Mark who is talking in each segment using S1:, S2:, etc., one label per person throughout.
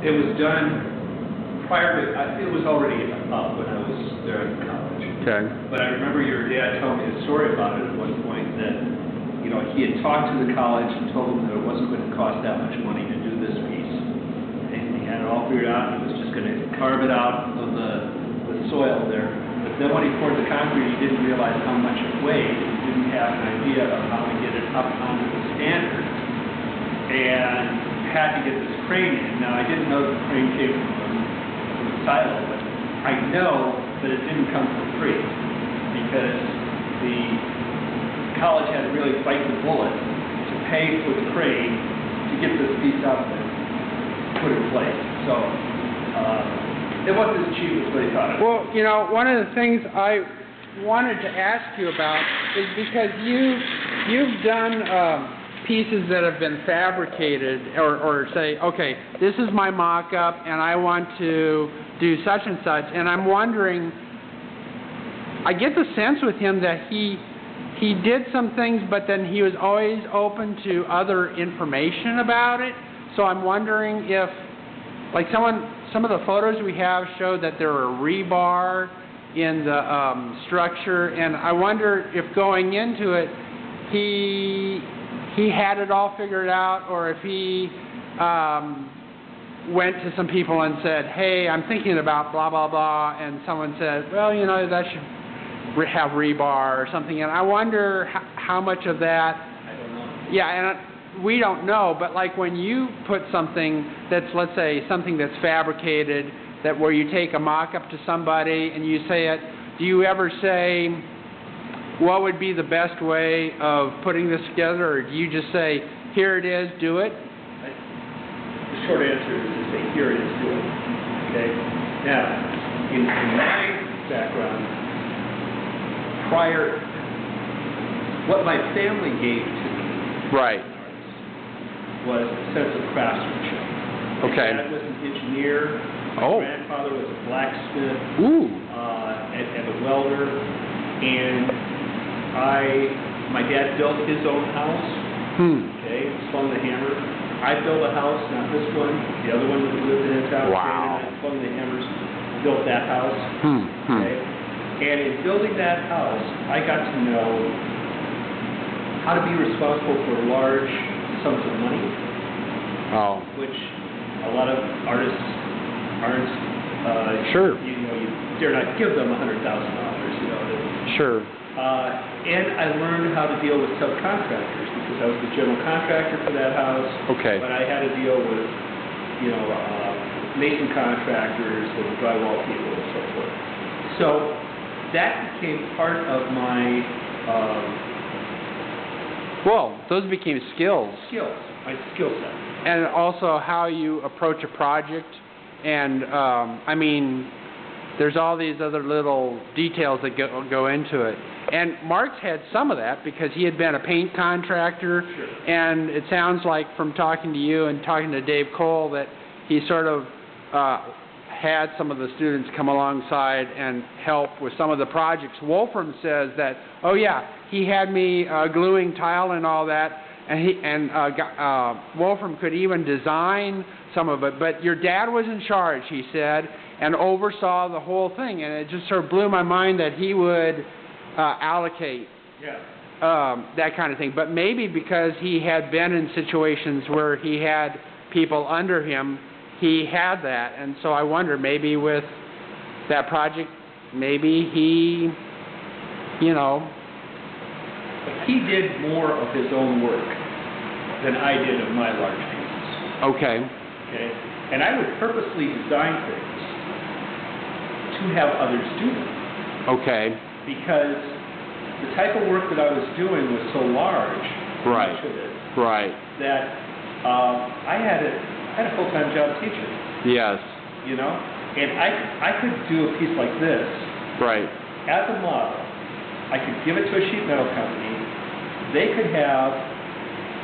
S1: It was done prior to, it was already up when I was there in college.
S2: Okay.
S1: But I remember your dad telling me a story about it at one point that, you know, he had talked to the college and told them that it wasn't going to cost that much money to do this piece. And he had it all figured out. He was just going to carve it out of the soil there. But then when he poured the concrete, he didn't realize how much it weighed. He didn't have an idea of how to get it up onto the standard. And had to get this crane in. Now, I didn't know the crane came from the silo, but I know that it didn't come for free because the college had to really bite the bullet to pay for the crane to get this piece up and put in place. So it wasn't as cheap as what he thought it was.
S2: Well, you know, one of the things I wanted to ask you about is because you've done pieces that have been fabricated, or say, okay, this is my mock-up and I want to do such and such, and I'm wondering, I get the sense with him that he did some things, but then he was always open to other information about it. So I'm wondering if, like some of the photos we have show that there were rebar in the structure, and I wonder if going into it, he had it all figured out, or if he went to some people and said, hey, I'm thinking about blah, blah, blah, and someone said, well, you know, that should have rebar or something. And I wonder how much of that...
S1: I don't know.
S2: Yeah, and we don't know, but like when you put something that's, let's say, something that's fabricated, that where you take a mock-up to somebody and you say it, do you ever say, what would be the best way of putting this together, or do you just say, here it is, do it?
S1: The short answer is to say, here it is, do it. Okay? Now, in my background, what my family gave to me
S2: right.
S1: was a sense of craftsmanship.
S2: Okay.
S1: My dad was an engineer.
S2: Oh.
S1: My grandfather was a blacksmith.
S2: Ooh.
S1: And a welder. And my dad built his own house. Okay, swung the hammer. I built a house, not this one. The other one that we lived in his house.
S2: Wow.
S1: And I swung the hammers, built that house. Okay, and in building that house, I got to know how to be responsible for large sums of money.
S2: Oh.
S1: Which a lot of artists aren't.
S2: Sure.
S1: You know, you dare not give them $100,000. You know.
S2: Sure.
S1: And I learned how to deal with subcontractors because I was the general contractor for that house.
S2: Okay.
S1: But I had to deal with, you know, mason contractors and drywall people and so forth. So that became part of my
S2: well, those became skills.
S1: My skill set.
S2: And also how you approach a project. And, I mean, there's all these other little details that go into it. And Marx had some of that because he had been a paint contractor.
S1: Sure.
S2: And it sounds like from talking to you and talking to Dave Cole that he sort of had some of the students come alongside and help with some of the projects. Wolfram says that, oh yeah, he had me gluing tile and all that, and Wolfram could even design some of it, but your dad was in charge, he said, and oversaw the whole thing, and it just sort of blew my mind that he would allocate that kind of thing. But maybe because he had been in situations where he had people under him, he had that, and so I wonder, maybe with that project, maybe he, you know...
S1: He did more of his own work than I did of my large pieces.
S2: Okay.
S1: Okay? And I would purposely design things to have others do them.
S2: Okay.
S1: Because the type of work that I was doing was so large,
S2: right.
S1: much of it,
S2: right.
S1: that I had a full-time job teaching.
S2: Yes.
S1: You know? And I could do a piece like this.
S2: Right.
S1: As a model. I could give it to a sheet metal company. They could have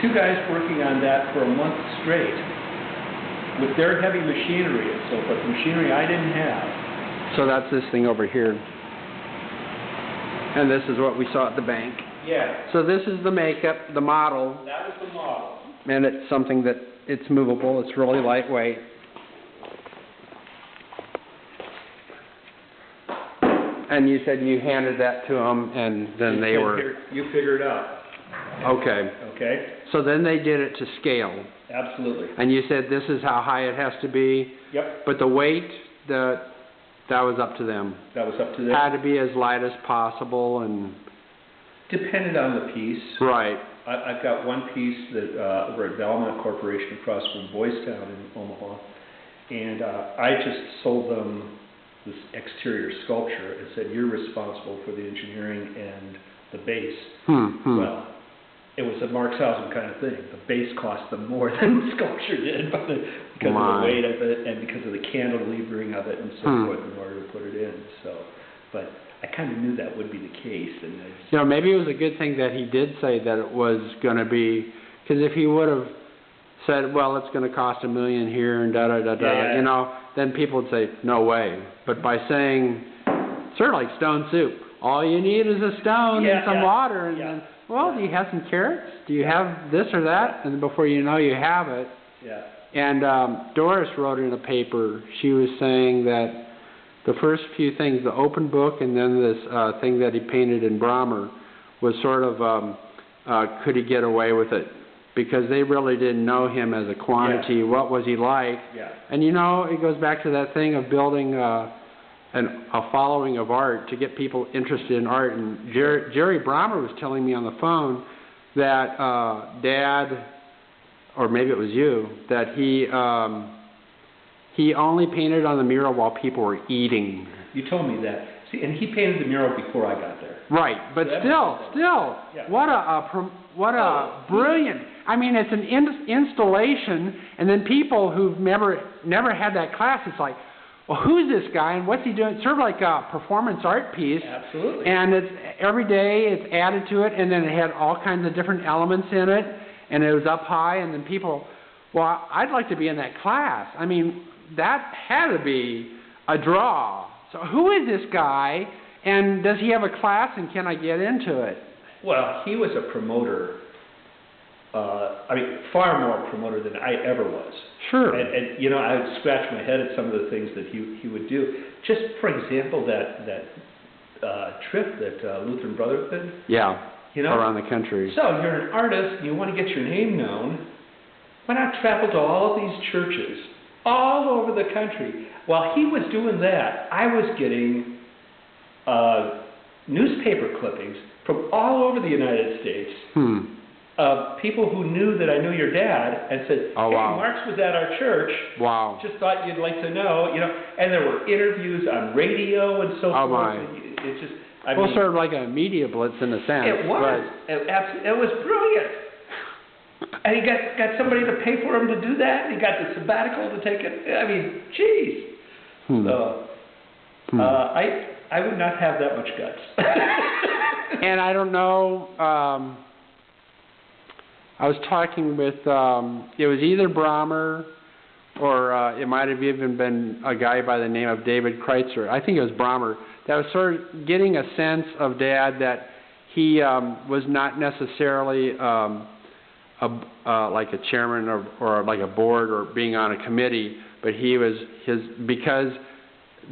S1: 2 guys working on that for a month straight with their heavy machinery and so forth, machinery I didn't have.
S2: So that's this thing over here. And this is what we saw at the bank.
S1: Yeah.
S2: So this is the makeup, the model.
S1: That was the model.
S2: And it's something that it's movable. It's really lightweight. And you said you handed that to them, and then they were...
S1: Here, you figure it out.
S2: Okay.
S1: Okay?
S2: So then they did it to scale.
S1: Absolutely.
S2: And you said this is how high it has to be.
S1: Yep.
S2: But the weight, that was up to them.
S1: That was up to them.
S2: Had to be as light as possible, and...
S1: Depended on the piece.
S2: Right.
S1: I've got one piece that we're at Valmont Corporation across from Boys Town in Omaha, and I just sold them this exterior sculpture and said, you're responsible for the engineering and the base. Well, it was a Marxhausen kind of thing. The base cost them more than the sculpture did because of the weight of it and because of the cantilevering of it and so forth in order to put it in. So, but I kind of knew that would be the case. And
S2: you know, maybe it was a good thing that he did say that it was going to be, because if he would have said, well, it's going to cost $1 million here and you know, then people would say, no way. But by saying, sort of like stone soup, all you need is a stone and some water, and then, well, do you have some carrots? Do you have this or that? And before you know, you have it.
S1: Yeah.
S2: And Doris wrote in a paper, she was saying that the first few things, the open book and then this thing that he painted in Brahmer, was sort of, could he get away with it? Because they really didn't know him as a quantity. What was he like?
S1: Yeah.
S2: And you know, it goes back to that thing of building a following of art to get people interested in art. And Jerry Brahmer was telling me on the phone that Dad, or maybe it was you, that he only painted on the mural while people were eating.
S1: You told me that. See, and he painted the mural before I got there.
S2: Right, but still, what a brilliant. I mean, it's an installation, and then people who've never had that class, it's like, well, who's this guy and what's he doing? It's sort of like a performance art piece.
S1: Absolutely.
S2: And it's every day it's added to it, and then it had all kinds of different elements in it, and it was up high, and then people, well, I'd like to be in that class. I mean, that had to be a draw. So who is this guy, and does he have a class, and can I get into it?
S1: Well, he was a promoter. Far more promoter than I ever was.
S2: Sure.
S1: And you know, I would scratch my head at some of the things that he would do. Just for example, that trip that Lutheran Brotherhood.
S2: Yeah.
S1: You know,
S2: around the country.
S1: So you're an artist and you want to get your name known. Why not travel to all of these churches all over the country? While he was doing that, I was getting newspaper clippings from all over the United States. Of people who knew that I knew your dad and said,
S2: oh,
S1: hey,
S2: wow.
S1: Marx was at our church.
S2: Wow.
S1: Just thought you'd like to know, you know. And there were interviews on radio and so forth.
S2: My.
S1: It's just,
S2: well, sort of like a media blitz in a sense.
S1: It was. It was brilliant. And he got somebody to pay for him to do that. And he got the sabbatical to take it. I mean, geez. So, I would not have that much guts.
S2: And I don't know. I was talking with, it was either Brahmer or it might have even been a guy by the name of David Kreitzer. I think it was Brahmer. That was sort of getting a sense of Dad that he was not necessarily like a chairman or like a board or being on a committee, but he was because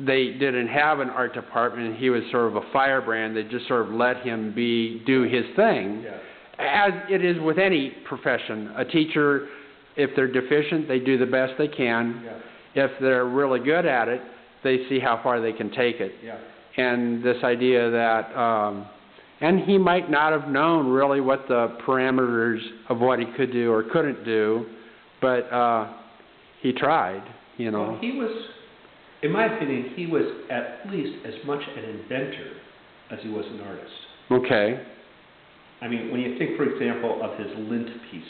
S2: they didn't have an art department, he was sort of a firebrand. They just sort of let him do his thing. Yeah. As it is with any profession. A teacher, if they're deficient, they do the best they can. Yeah. If they're really good at it, they see how far they can take it. Yeah. And this idea that, and he might not have known really what the parameters of what he could do or couldn't do, but he tried, you know.
S1: Well, he was, in my opinion, he was at least as much an inventor as he was an artist.
S2: Okay.
S1: I mean, when you think, for example, of his lint pieces.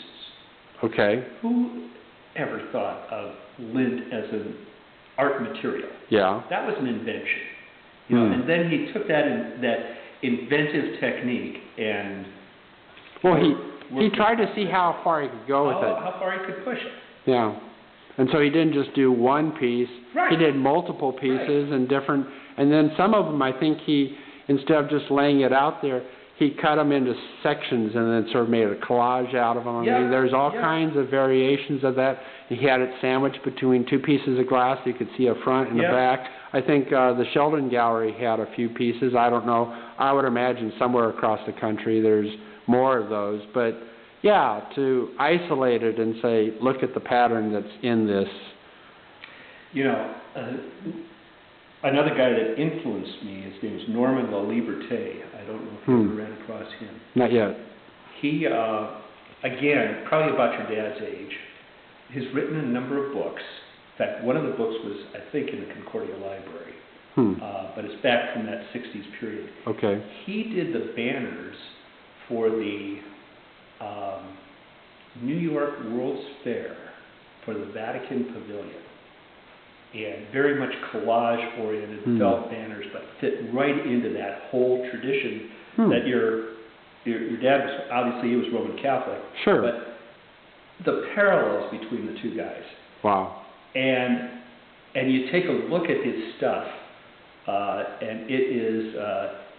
S2: Okay.
S1: Who ever thought of lint as an art material?
S2: Yeah.
S1: That was an invention. You know, and then he took that inventive technique and...
S2: Well, he tried to see how far he could go with it.
S1: How far he could push it.
S2: Yeah. And so he didn't just do one piece.
S1: Right.
S2: He did multiple pieces and different... And then some of them, I think he, instead of just laying it out there, he cut them into sections and then sort of made a collage out of them. I mean, there's all kinds of variations of that. He had it sandwiched between two pieces of glass. You could see a front and a back. I think the Sheldon Gallery had a few pieces. I don't know. I would imagine somewhere across the country there's more of those. But, yeah, to isolate it and say, look at the pattern that's in this.
S1: You know, another guy that influenced me, his name is Norman LaLiberte. I don't know if you ever ran across him.
S2: Not yet.
S1: He, again, probably about your dad's age, has written a number of books. In fact, one of the books was, I think, in the Concordia Library, but it's back from that 60s period.
S2: Okay.
S1: He did the banners for the New York World's Fair for the Vatican Pavilion. And very much collage-oriented felt banners, but fit right into that whole tradition that your dad was, obviously he was Roman Catholic.
S2: Sure.
S1: But the parallels between the two guys.
S2: Wow.
S1: And you take a look at his stuff, and it is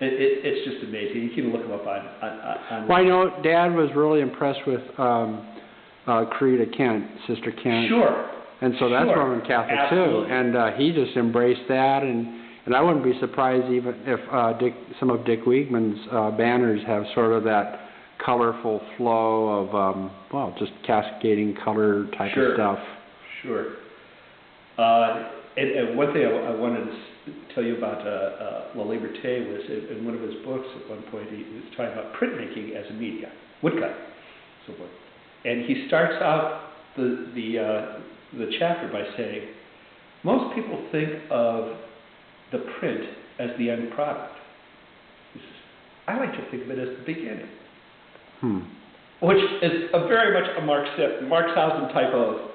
S1: it's just amazing. You can look him up on
S2: well, I know Dad was really impressed with Carita Kent, Sister Kent.
S1: Sure.
S2: And so that's Roman Catholic
S1: Absolutely.
S2: too, and he just embraced that, and I wouldn't be surprised even if some of Dick Wiegmann's banners have sort of that colorful flow of well, just cascading color type of stuff.
S1: Sure. And one thing I wanted to tell you about LaLiberte was in one of his books at one point he was talking about printmaking as a media, woodcut, so forth, and he starts out the chapter by saying, most people think of the print as the end product. He says, I like to think of it as the beginning. Which is a very much a Marxhausen type of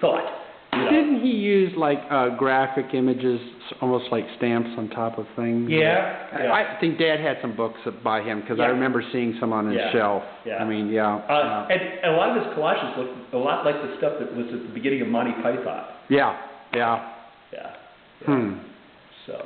S1: thought. You know?
S2: Didn't he use like graphic images, almost like stamps on top of things?
S1: Yeah.
S2: I think Dad had some books by him because I remember seeing some on his shelf. I mean,
S1: and a lot of his collages look a lot like the stuff that was at the beginning of Monty Python.
S2: Yeah.
S1: So.